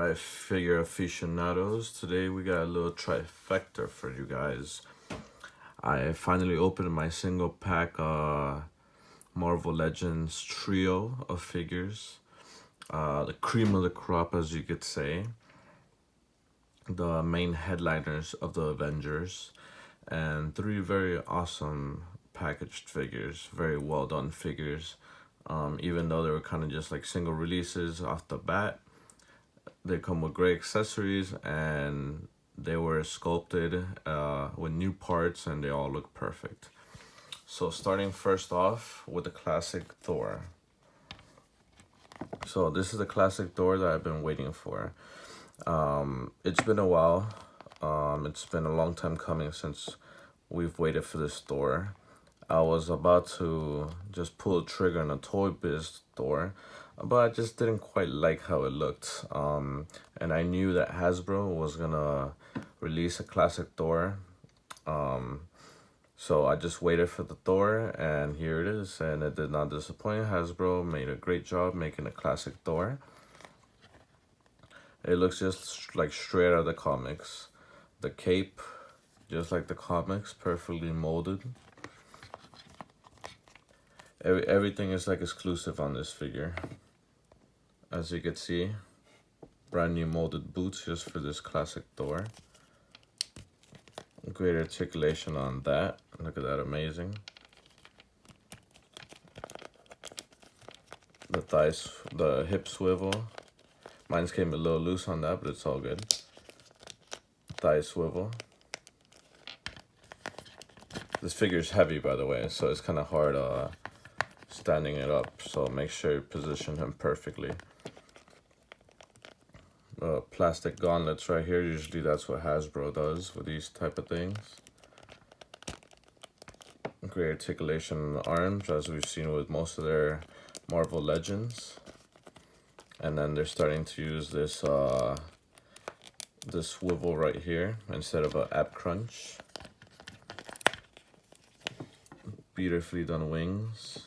Alright, figure aficionados. Today we got a little trifecta for you guys. I finally opened my single pack Marvel Legends trio of figures. The cream of the crop, as you could say. The main headliners of the Avengers. And three very awesome packaged figures. Very well done figures. Even though they were kind of just like single releases off the bat. They come with great accessories and they were sculpted with new parts and they all look perfect. So starting first off with the classic Thor. So this is the classic Thor that I've been waiting for. It's been a while. It's been a long time coming since we've waited for this Thor. I was about to just pull the trigger on a Toy Biz Thor, but I just didn't quite like how it looked. And I knew that Hasbro was gonna release a classic Thor. So I just waited for the Thor, and here it is, and it did not disappoint. Hasbro made a great job making a classic Thor. It looks just like straight out of the comics. The cape, just like the comics, perfectly molded. Everything is like exclusive on this figure. As you can see, brand new molded boots just for this classic Thor. Great articulation on that. Look at that, amazing. The thighs, the hip swivel. Mine's came a little loose on that, but it's all good. Thigh swivel. This figure is heavy, by the way, so it's kind of hard standing it up, so make sure you position him perfectly. Plastic gauntlets right here. Usually that's what Hasbro does with these type of things. Great articulation in the arms, as we've seen with most of their Marvel Legends. And then they're starting to use this this swivel right here instead of an ab crunch. Beautifully done wings.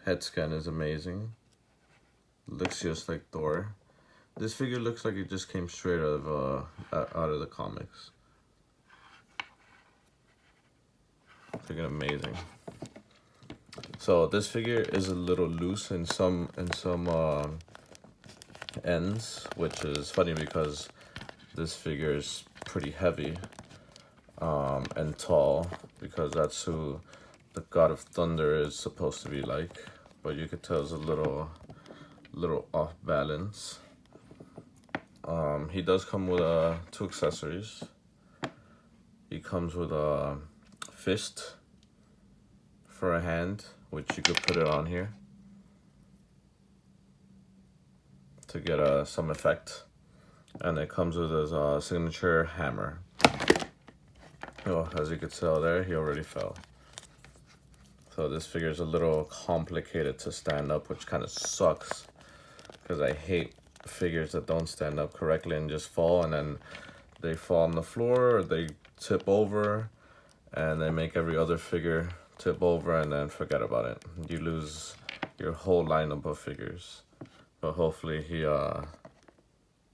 Head scan is amazing. Looks just like Thor. This figure looks like it just came straight out of the comics. Freaking amazing. So this figure is a little loose in some ends, which is funny because this figure is pretty heavy and tall, because that's who the God of Thunder is supposed to be like. But you could tell it's a little off balance. He does come with two accessories. He comes with a fist for a hand, which you could put it on here to get some effect. And it comes with his signature hammer. Oh, as you could tell there, he already fell. So this figure is a little complicated to stand up, which kind of sucks, because I hate figures that don't stand up correctly and just fall, and then they fall on the floor or they tip over and they make every other figure tip over and then forget about it. You lose your whole lineup of figures. But hopefully he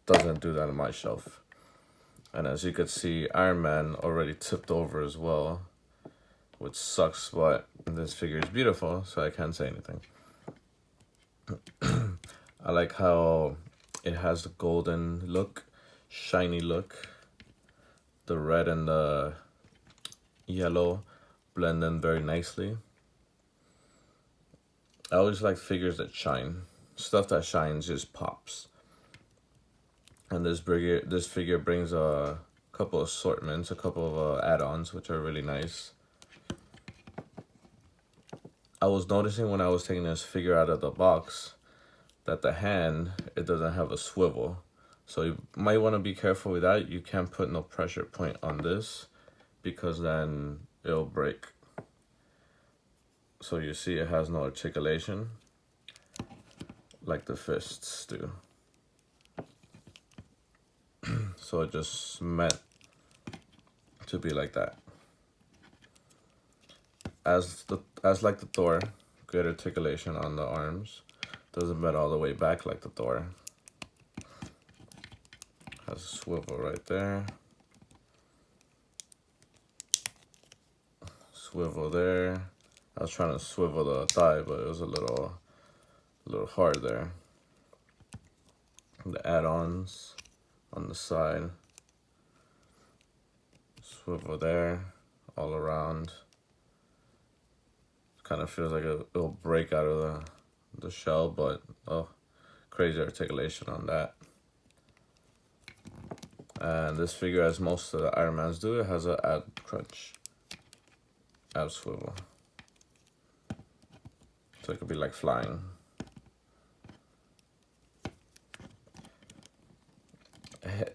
doesn't do that on my shelf. And as you could see, Iron Man already tipped over as well, which sucks, but this figure is beautiful, so I can't say anything. I like how it has the golden look, shiny look. The red and the yellow blend in very nicely. I always like figures that shine. Stuff that shines just pops. And this figure brings a couple of assortments, a couple of add-ons, which are really nice. I was noticing when I was taking this figure out of the box that the hand, it doesn't have a swivel. So you might want to be careful with that. You can't put no pressure point on this, because then it'll break. So you see it has no articulation like the fists do. So it just meant to be like that. As like the Thor, great articulation on the arms. Doesn't bend all the way back like the Thor. Has a swivel right there. Swivel there. I was trying to swivel the thigh, but it was a little hard there. The add-ons on the side. Swivel there, all around. Kind of feels like it'll break out of the shell, but oh, crazy articulation on that. And this figure, as most of the Iron Mans do, it has an ab crunch, ab swivel. So it could be like flying.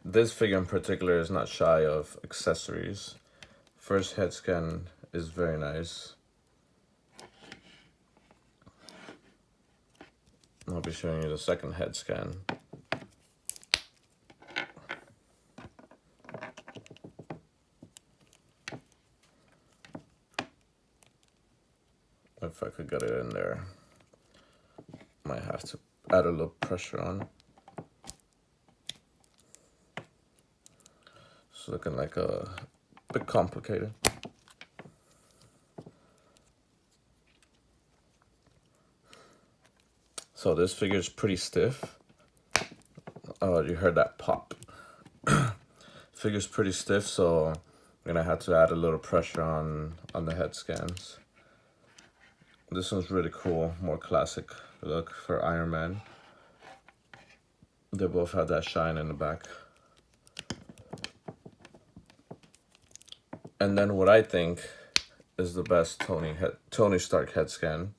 This figure in particular is not shy of accessories. First head scan is very nice. I'll be showing you the second head scan. If I could get it in there. Might have to add a little pressure on. It's looking like a bit complicated. So this figure is pretty stiff. Oh, you heard that pop. Figure's pretty stiff, so I'm gonna have to add a little pressure on the head scans. This one's really cool, more classic look for Iron Man. They both have that shine in the back. And then what I think is the best Tony Stark head scan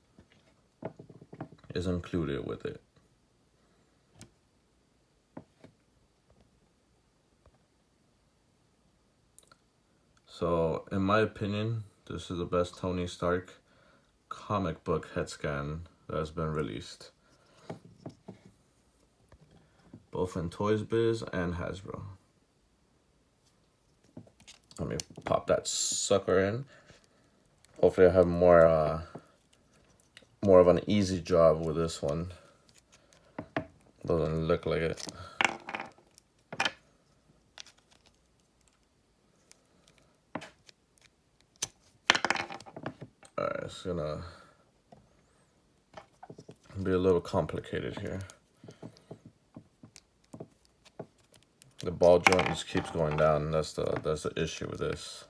is included with it. So, in my opinion, this is the best Tony Stark comic book head scan that has been released. Both in Toys Biz and Hasbro. Let me pop that sucker in. Hopefully I have more of an easy job with this one. Doesn't look like it. Alright, it's gonna be a little complicated here. The ball joint just keeps going down. That's the issue with this.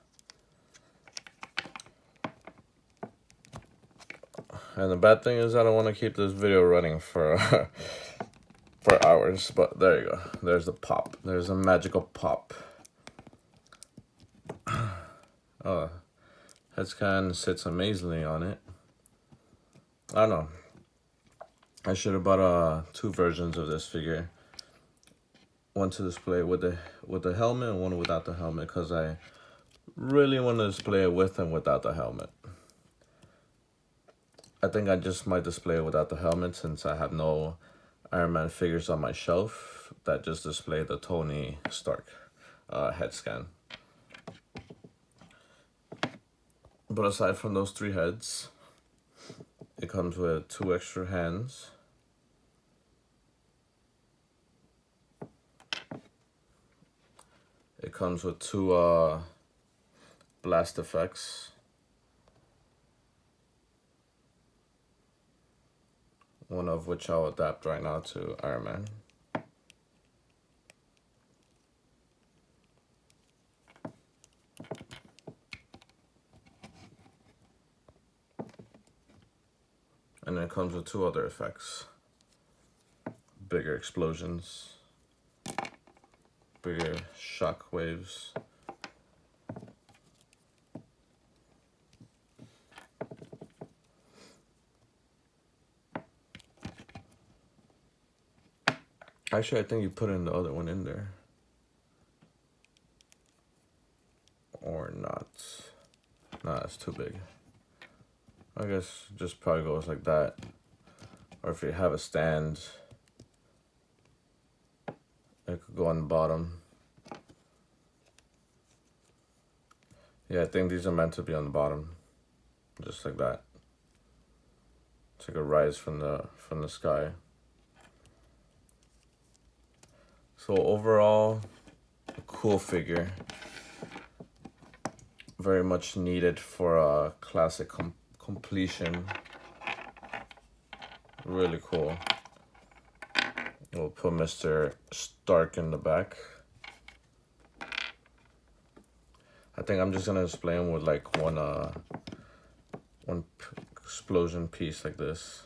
And the bad thing is I don't want to keep this video running for for hours. But there you go. There's the pop. There's a magical pop. Oh, head scan sits amazingly on it. I don't know. I should have bought 2 versions of this figure. One to display with the helmet and one without the helmet, because I really want to display it with and without the helmet. I think I just might display it without the helmet since I have no Iron Man figures on my shelf that just display the Tony Stark head scan. But aside from those 3 heads, it comes with 2 extra hands. It comes with 2 blast effects. One of which I'll adapt right now to Iron Man. And then it comes with 2 other effects. Bigger explosions. Bigger shock waves. Actually, I think you put in the other one in there. Or not. Nah, it's too big. I guess just probably goes like that. Or if you have a stand, it could go on the bottom. Yeah, I think these are meant to be on the bottom. Just like that. It's like a rise from the sky. So overall, a cool figure. Very much needed for a classic completion. Really cool. We'll put Mr. Stark in the back. I think I'm just gonna display him with like one explosion piece like this.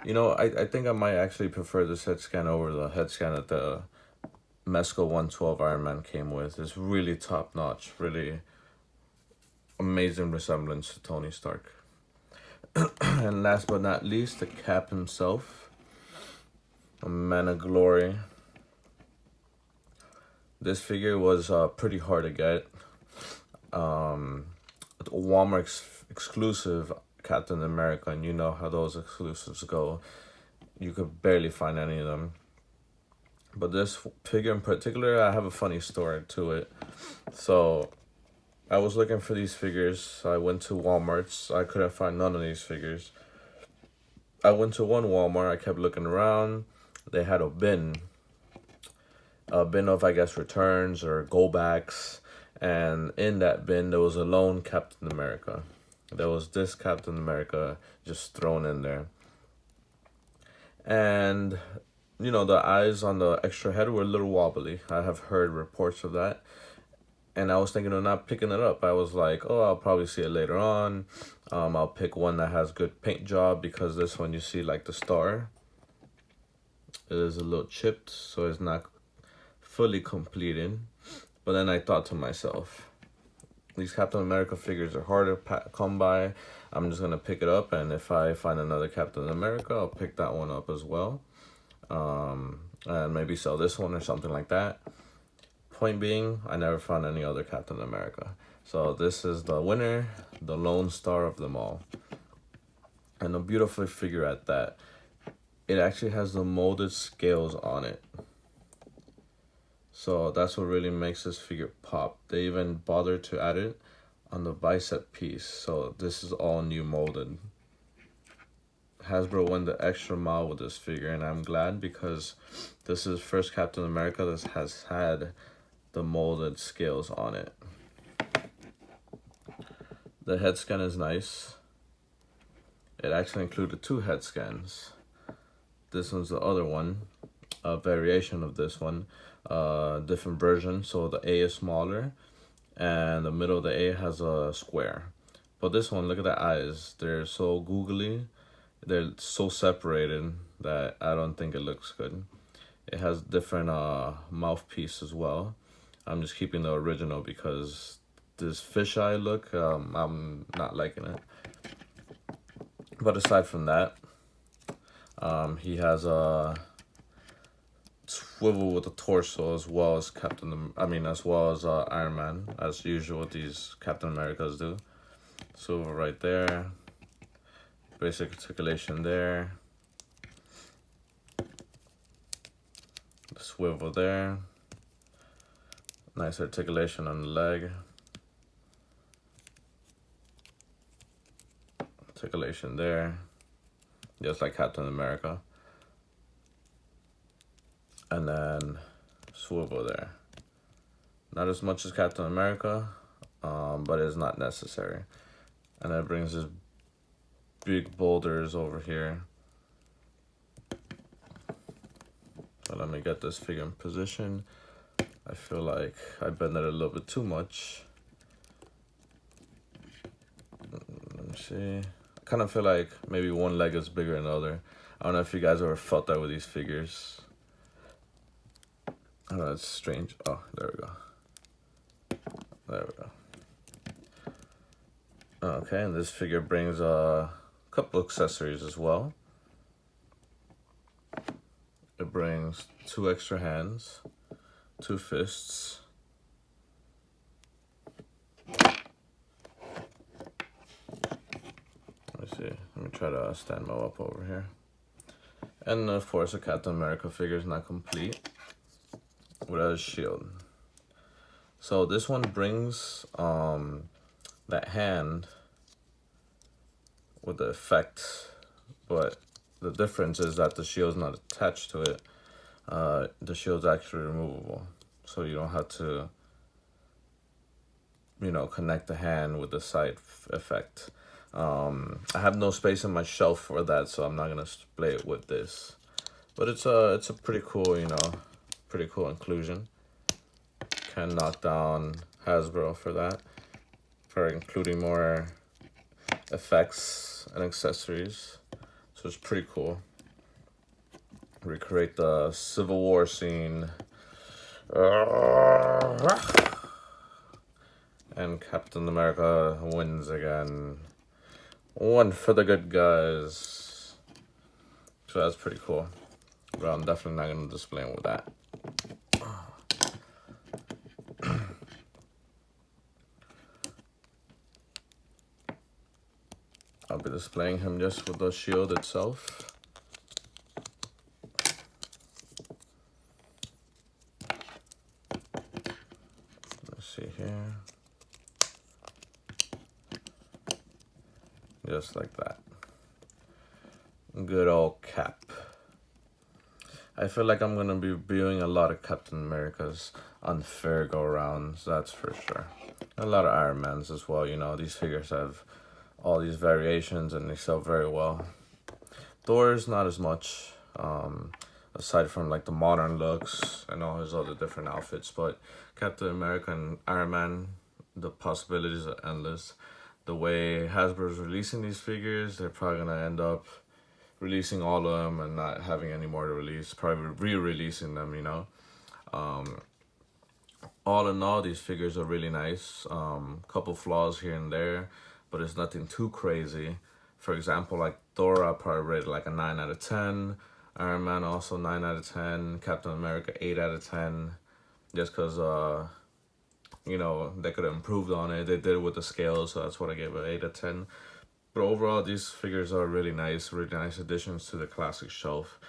You know, I think I might actually prefer this head scan over the head scan that the Mezco 112 Iron Man came with. It's really top notch, really amazing resemblance to Tony Stark. And last but not least, the Cap himself, a man of glory. This figure was pretty hard to get. Walmart exclusive Captain America, and you know how those exclusives go. You could barely find any of them. But this figure in particular, I have a funny story to it. So I was looking for these figures. I went to Walmart's. I couldn't find none of these figures. I went to one Walmart. I kept looking around. They had a bin of, I guess, returns or go backs. And in that bin, there was a lone Captain America. There was this Captain America just thrown in there. And, you know, the eyes on the extra head were a little wobbly. I have heard reports of that. And I was thinking of not picking it up. I was like, oh, I'll probably see it later on. I'll pick one that has good paint job, because this one you see like the star. It is a little chipped, so it's not fully completed. But then I thought to myself, these Captain America figures are hard to come by. I'm just going to pick it up, and if I find another Captain America, I'll pick that one up as well. And maybe sell this one or something like that. Point being, I never found any other Captain America. So this is the winner, the lone star of them all. And a beautiful figure at that. It actually has the molded scales on it. So that's what really makes this figure pop. They even bothered to add it on the bicep piece. So this is all new molded. Hasbro went the extra mile with this figure, and I'm glad, because this is first Captain America that has had the molded scales on it. The head scan is nice. It actually included 2 head scans. This one's the other one, a variation of this one, different version. So the A is smaller, and the middle of the A has a square. But this one, look at the eyes. They're so googly. They're so separated that I don't think it looks good. It has different mouthpiece as well. I'm just keeping the original because this fisheye look, I'm not liking it. But aside from that, he has a swivel with the torso, as well as Iron Man, as usual these Captain Americas do. Swivel right there. Basic articulation there. The swivel there. Nice articulation on the leg. Articulation there. Just like Captain America. And then swivel there. Not as much as Captain America, but it's not necessary. And that brings his big boulders over here. So let me get this figure in position. I feel like I bent it a little bit too much. Let me see. I kind of feel like maybe one leg is bigger than the other. I don't know if you guys ever felt that with these figures. I don't know, it's strange. Oh, there we go. There we go. Okay, and this figure brings a couple accessories as well. It brings 2 extra hands, 2 fists. Let me see. Let me try to stand Mo up over here. And of course, a Captain America figure is not complete without a shield. So this one brings that hand with the effect, but the difference is that the shield's not attached to it. The shield's actually removable, so you don't have to, connect the hand with the side effect. I have no space in my shelf for that, so I'm not gonna display it with this. But it's a pretty cool, pretty cool inclusion. Can knock down Hasbro for that, for including more effects and accessories. So it's pretty cool. Recreate the Civil War scene. And Captain America wins again. One for the good guys. So that's pretty cool. But I'm definitely not going to display him with that. I'll be displaying him just with the shield itself. Let's see here. Just like that. Good old Cap. I feel like I'm gonna be viewing a lot of Captain America's unfair go-rounds, that's for sure. A lot of Iron Mans as well, these figures have all these variations and they sell very well. Thor's not as much, aside from like the modern looks and all his other different outfits, but Captain America and Iron Man, the possibilities are endless. The way Hasbro's releasing these figures, they're probably gonna end up releasing all of them and not having any more to release, probably re-releasing them, all in all, these figures are really nice. Couple flaws here and there, but it's nothing too crazy. For example, like Thor, I probably rated like a 9 out of 10. Iron Man also 9 out of 10. Captain America 8 out of 10. Just because, they could have improved on it. They did it with the scales, so that's what I gave it 8 out of 10. But overall, these figures are really nice additions to the classic shelf,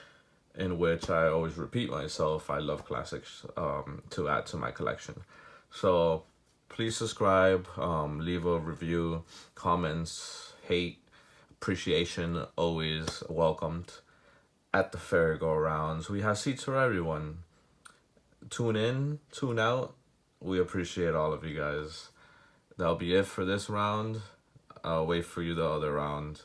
in which I always repeat myself. I love classics to add to my collection. So please subscribe, leave a review, comments, hate, appreciation, always welcomed at the fair go-rounds. We have seats for everyone. Tune in, tune out. We appreciate all of you guys. That'll be it for this round. I'll wait for you the other round.